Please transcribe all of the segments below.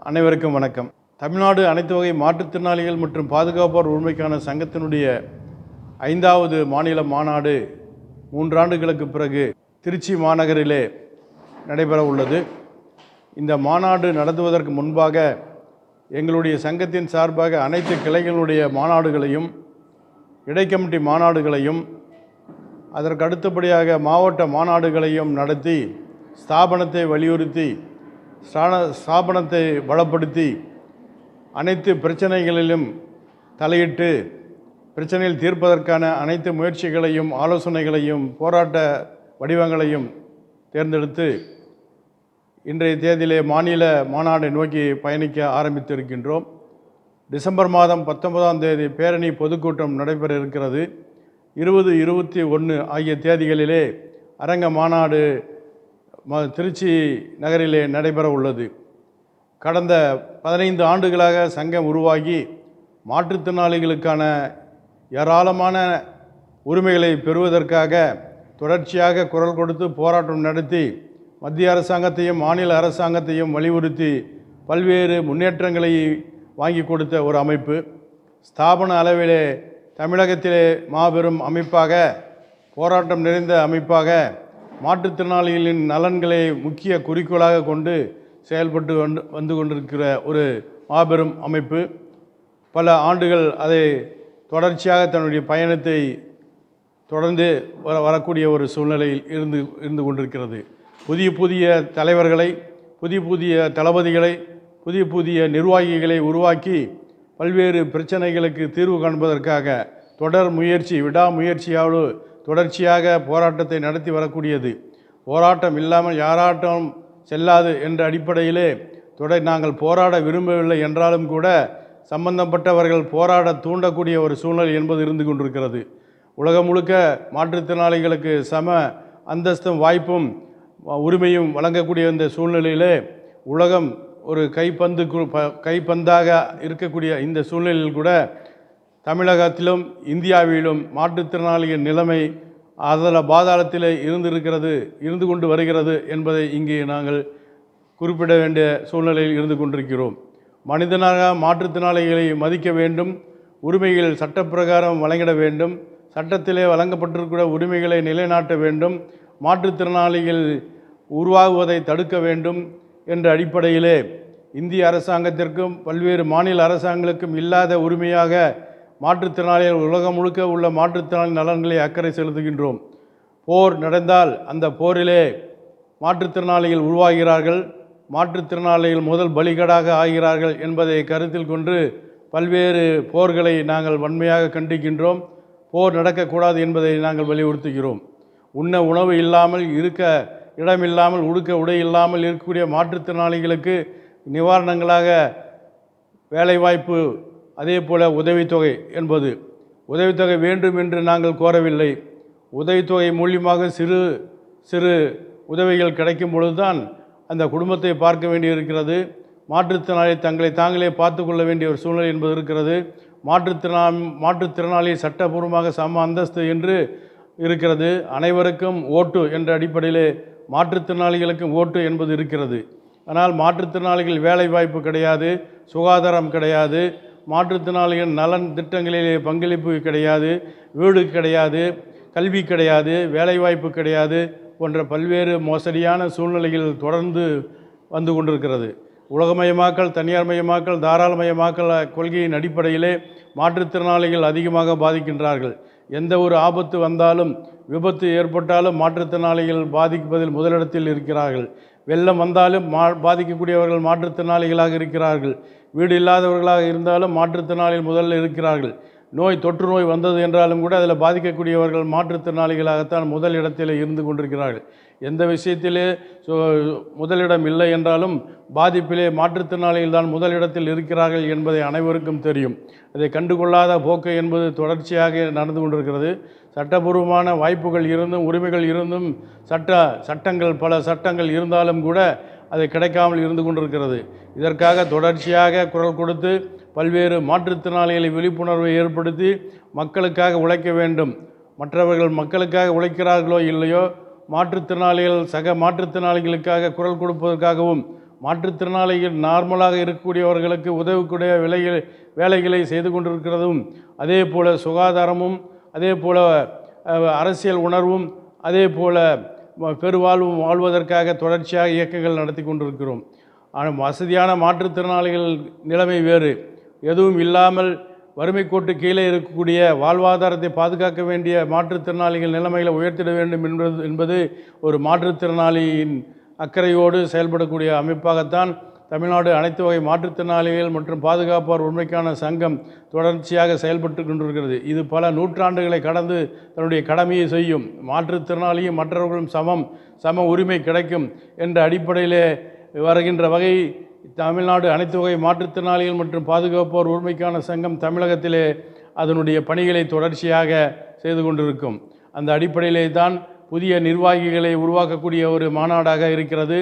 அனைவருக்கும் வணக்கம். தமிழ்நாடு அனைத்து வகை மாற்றுத்திறனாளிகள் மற்றும் பாதுகாப்போர் உரிமைக்கான சங்கத்தினுடைய 5வது மாநில மாநாடு 3 ஆண்டுகளுக்கு பிறகு திருச்சி மாநகரிலே நடைபெற உள்ளது. இந்த மாநாடு நடத்துவதற்கு முன்பாக எங்களுடைய சங்கத்தின் சார்பாக அனைத்து கிளைகளுடைய மாநாடுகளையும் இடைக்கமிட்டி மாநாடுகளையும் அதற்கு அடுத்தபடியாக மாவட்ட மாநாடுகளையும் நடத்தி ஸ்தாபனத்தை வலியுறுத்தி ஸ்தாபனத்தை பலப்படுத்தி அனைத்து பிரச்சனைகளிலும் தலையிட்டு பிரச்சனையில் தீர்ப்பதற்கான அனைத்து முயற்சிகளையும் ஆலோசனைகளையும் போராட்ட வடிவங்களையும் தேர்ந்தெடுத்து இன்றைய தேதியிலே மாநில மாநாட்டை நோக்கி பயணிக்க ஆரம்பித்திருக்கின்றோம். டிசம்பர் மாதம் 19ஆம் தேதி பேரணி பொதுக்கூட்டம் நடைபெற இருக்கிறது. 20, 21 ஆகிய தேதிகளிலே அரங்க மாநாடு திருச்சி நகரிலே நடைபெற உள்ளது. கடந்த 15 ஆண்டுகளாக சங்கம் உருவாகி மாற்றுத்திறனாளிகளுக்கான ஏராளமான உரிமைகளை பெறுவதற்காக தொடர்ச்சியாக குரல் கொடுத்து போராட்டம் நடத்தி மத்திய அரசாங்கத்தையும் மாநில அரசாங்கத்தையும் வலியுறுத்தி பல்வேறு முன்னேற்றங்களை வாங்கி கொடுத்த ஒரு அமைப்பு. ஸ்தாபன அளவிலே தமிழகத்திலே மாபெரும் அமைப்பாக போராட்டம் நிறைந்த அமைப்பாக மாற்றுத்திறனாளிகளின் நலன்களை முக்கிய குறிக்கோளாக கொண்டு செயல்பட்டு வந்து கொண்டிருக்கிற ஒரு மாபெரும் அமைப்பு. பல ஆண்டுகள் அதை தொடர்ச்சியாக தன்னுடைய பயணத்தை தொடர்ந்து வரக்கூடிய ஒரு சூழ்நிலையில் இருந்து கொண்டிருக்கிறது. புதிய தலைவர்களை, புதிய தளபதிகளை, புதிய நிர்வாகிகளை உருவாக்கி பல்வேறு பிரச்சனைகளுக்கு தீர்வு காண்பதற்காக தொடர் முயற்சி விடாமுயற்சியோடு தொடர்ச்சியாக போராட்டத்தை நடத்தி வரக்கூடியது. போராட்டம் இல்லாமல் யாராட்டம் செல்லாது என்ற அடிப்படையிலே நாங்கள் போராட விரும்பவில்லை என்றாலும் கூட சம்பந்தப்பட்டவர்கள் போராட தூண்டக்கூடிய ஒரு சூழ்நிலை என்பது இருந்து கொண்டிருக்கிறது. உலகம் முழுக்க மாற்றுத்திறனாளிகளுக்கு சம அந்தஸ்தும் வாய்ப்பும் உரிமையும் வழங்கக்கூடிய இந்த சூழ்நிலையிலே உலகம் ஒரு கைப்பந்தாக இருக்கக்கூடிய இந்த சூழ்நிலையில் கூட தமிழகத்திலும் இந்தியாவிலும் மாற்றுத்திறனாளிகள் நிலைமை பாதாளத்தில் இருந்து கொண்டு வருகிறது என்பதை இங்கே நாங்கள் குறிப்பிட வேண்டிய சூழ்நிலையில் இருந்து கொண்டிருக்கிறோம். மனிதனாக மாற்றுத்திறனாளிகளை மதிக்க வேண்டும், உரிமைகள் சட்டப்பிரகாரம் வழங்கிட வேண்டும், சட்டத்திலே வழங்கப்பட்டிருக்கிற உரிமைகளை நிலைநாட்ட வேண்டும், மாற்றுத்திறனாளிகள் உருவாகுவதை தடுக்க வேண்டும் என்ற அடிப்படையிலே இந்திய அரசாங்கத்திற்கும் பல்வேறு மாநில அரசாங்கங்களுக்கும் இல்லாத உரிமையாக மாற்றுத்திறனாளிகள் உலகம் முழுக்க உள்ள மாற்றுத்திறனாளி நலன்களை அக்கறை செலுத்துகின்றோம். போர் நடந்தால் அந்த போரிலே மாற்றுத்திறனாளிகள் உருவாகிறார்கள், மாற்றுத்திறனாளிகள் முதல் பலிகடாக ஆகிறார்கள் என்பதை கருத்தில் கொண்டு பல்வேறு போர்களை நாங்கள் வன்மையாக கண்டிக்கின்றோம். போர் நடக்கக்கூடாது என்பதை நாங்கள் வலியுறுத்துகிறோம். உண்ண உணவு இல்லாமல், இருக்க இடமில்லாமல், உடுக்க உடை இல்லாமல் இருக்கக்கூடிய மாற்றுத்திறனாளிகளுக்கு நிவாரணங்களாக வேலைவாய்ப்பு, அதே போல் உதவித்தொகை என்பது உதவித்தொகை வேண்டும் என்று நாங்கள் கோரவில்லை. உதவித்தொகை மூலியமாக சிறு சிறு உதவிகள் கிடைக்கும் பொழுதுதான் அந்த குடும்பத்தை பார்க்க வேண்டியிருக்கிறது. மாற்றுத்திறனாளி தங்களை தாங்களே பார்த்து கொள்ள வேண்டிய ஒரு சூழ்நிலை என்பது இருக்கிறது. மாற்றுத்திறனாளி சட்டபூர்வமாக சம அந்தஸ்து என்று இருக்கிறது. அனைவருக்கும் ஓட்டு என்ற அடிப்படையிலே மாற்றுத்திறனாளிகளுக்கும் ஓட்டு என்பது இருக்கிறது. ஆனால் மாற்றுத்திறனாளிகள் வேலை வாய்ப்பு கிடையாது, சுகாதாரம் கிடையாது, மாற்றுத்திறனாளிகள் நலன் திட்டங்களிலே பங்களிப்பு கிடையாது, வீடு கிடையாது, கல்வி கிடையாது, வேலைவாய்ப்பு கிடையாது போன்ற பல்வேறு மோசடியான சூழ்நிலைகள் தொடர்ந்து வந்து கொண்டிருக்கிறது. உலகமயமாக்கல், தனியார்மயமாக்கல், தாராளமயமாக்கல் கொள்கையின் அடிப்படையிலே மாற்றுத்திறனாளிகள் அதிகமாக பாதிக்கின்றார்கள். எந்த ஒரு ஆபத்து வந்தாலும், விபத்து ஏற்பட்டாலும் மாற்றுத்திறனாளிகள் பாதிப்பதில் முதலிடத்தில் இருக்கிறார்கள். வெள்ளம் வந்தாலும் பாதிக்கக்கூடியவர்கள் மாற்றுத்திறனாளிகளாக இருக்கிறார்கள். வீடு இல்லாதவர்களாக இருந்தாலும் மாற்றுத்திறனாளிகள் முதலில் இருக்கிறார்கள். தொற்று நோய் வந்தது என்றாலும் கூட அதில் பாதிக்கக்கூடியவர்கள் மாற்றுத்திறனாளிகளாகத்தான் முதல் இடத்தில் இருந்து கொண்டிருக்கிறார்கள். எந்த விஷயத்திலே முதலிடம் இல்லை என்றாலும் பாதிப்பிலே மாற்றுத்திறனாளிகள் தான் முதலிடத்தில் இருக்கிறார்கள் என்பதை அனைவருக்கும் தெரியும். அதை கண்டுகொள்ளாத போக்கு என்பது தொடர்ச்சியாக நடந்து கொண்டிருக்கிறது. சட்டபூர்வமான வாய்ப்புகள் இருந்தும் உரிமைகள் இருந்தும் பல சட்டங்கள் இருந்தாலும் கூட அது கிடைக்காமல் இருந்து கொண்டிருக்கிறது. இதற்காக தொடர்ச்சியாக குரல் கொடுத்து பல்வேறு மாற்றுத்திறனாளிகளை விழிப்புணர்வை ஏற்படுத்தி மக்களுக்காக உழைக்க வேண்டும். மற்றவர்கள் மக்களுக்காக உழைக்கிறார்களோ இல்லையோ, மாற்றுத்திறனாளிகள் சக மாற்றுத்திறனாளிகளுக்காக குரல் கொடுப்பதற்காகவும் மாற்றுத்திறனாளிகள் நார்மலாக இருக்கக்கூடியவர்களுக்கு உதவக்கூடிய வேலைகளை செய்து கொண்டிருக்கிறதும், அதே போல் சுகாதாரமும், அதே போல் அரசியல் உணர்வும், அதே போல் பெருவாழ்வும் வாழ்வதற்காக தொடர்ச்சியாக இயக்கங்கள் நடத்தி கொண்டிருக்கிறோம். ஆனால் வசதியான மாற்றுத்திறனாளிகள் நிலைமை வேறு. எதுவும் இல்லாமல் வறுமை கோட்டு கீழே இருக்கக்கூடிய வாழ்வாதாரத்தை பாதுகாக்க வேண்டிய மாற்றுத்திறனாளிகள் நிலைமைகளை உயர்த்திட வேண்டும் என்பது ஒரு மாற்றுத்திறனாளியின் அக்கறையோடு செயல்படக்கூடிய அமைப்பாகத்தான் தமிழ்நாடு அனைத்து வகை மாற்றுத்திறனாளிகள் மற்றும் பாதுகாப்போர் உரிமைக்கான சங்கம் தொடர்ச்சியாக செயல்பட்டு கொண்டிருக்கிறது. இது பல நூற்றாண்டுகளை கடந்து தன்னுடைய கடமையை செய்யும். மாற்றுத்திறனாளியும் மற்றவர்களும் சம உரிமை கிடைக்கும் என்ற அடிப்படையிலே வருகின்ற வகை தமிழ்நாடு அனைத்து வகை மாற்றுத்திறனாளிகள் மற்றும் பாதுகாப்போர் உரிமைக்கான சங்கம் தமிழகத்திலே அதனுடைய பணிகளை தொடர்ச்சியாக செய்து கொண்டிருக்கும். அந்த அடிப்படையிலே தான் புதிய நிர்வாகிகளை உருவாக்கக்கூடிய ஒரு மாநாடாக இருக்கிறது.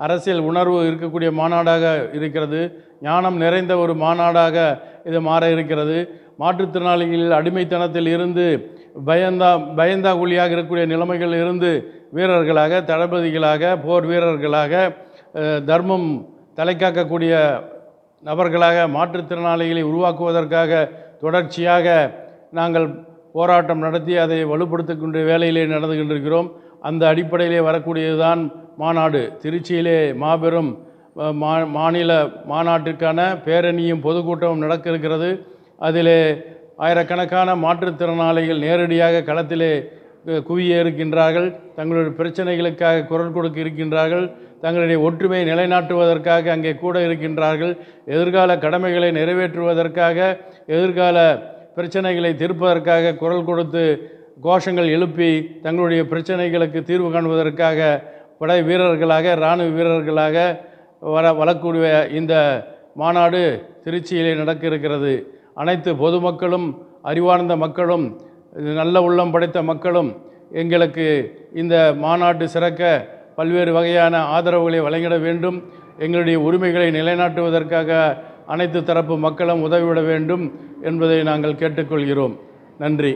அரசியல் உணர்வு இருக்கக்கூடிய மாநாடாக இருக்கிறது. ஞானம் நிறைந்த ஒரு மாநாடாக இது மாற இருக்கிறது. மாற்றுத்திறனாளிகள் அடிமைத்தனத்தில் இருந்து பயந்தாங்குழியாக இருக்கக்கூடிய நிலைமைகள் இருந்து வீரர்களாக, தளபதிகளாக, போர் வீரர்களாக, தர்மம் தலைக்காக்கக்கூடிய நபர்களாக மாற்றுத்திறனாளிகளை உருவாக்குவதற்காக தொடர்ச்சியாக நாங்கள் போராட்டம் நடத்தி அதை வலுப்படுத்தக்கூடிய வேலையிலே நடந்து கொண்டிருக்கிறோம். அந்த அடிப்படையிலே வரக்கூடியதுதான் மாநாடு. திருச்சியிலே மாபெரும் மாநில மாநாட்டிற்கான பேரணியும் பொதுக்கூட்டமும் நடக்க இருக்கிறது. அதிலே ஆயிரக்கணக்கான மாற்றுத்திறனாளிகள் நேரடியாக களத்திலே குவிய இருக்கின்றார்கள். தங்களுடைய பிரச்சனைகளுக்காக குரல் கொடுக்க இருக்கின்றார்கள். தங்களுடைய ஒற்றுமையை நிலைநாட்டுவதற்காக அங்கே கூட இருக்கின்றார்கள். எதிர்கால கடமைகளை நிறைவேற்றுவதற்காக, எதிர்கால பிரச்சனைகளை தீர்ப்பதற்காக குரல் கொடுத்து கோஷங்கள் எழுப்பி தங்களுடைய பிரச்சனைகளுக்கு தீர்வு காணுவதற்காக படை வீரர்களாக, இராணுவ வீரர்களாக வரக்கூடிய இந்த மாநாடு திருச்சியிலே நடக்க இருக்கிறது. அனைத்து பொதுமக்களும், அறிவார்ந்த மக்களும், நல்ல உள்ளம் படைத்த மக்களும் எங்களுக்கு இந்த மாநாட்டு சிறக்க பல்வேறு வகையான ஆதரவுகளை வழங்கிட வேண்டும். எங்களுடைய உரிமைகளை நிலைநாட்டுவதற்காக அனைத்து தரப்பு மக்களும் உதவிவிட வேண்டும் என்பதை நாங்கள் கேட்டுக்கொள்கிறோம். நன்றி.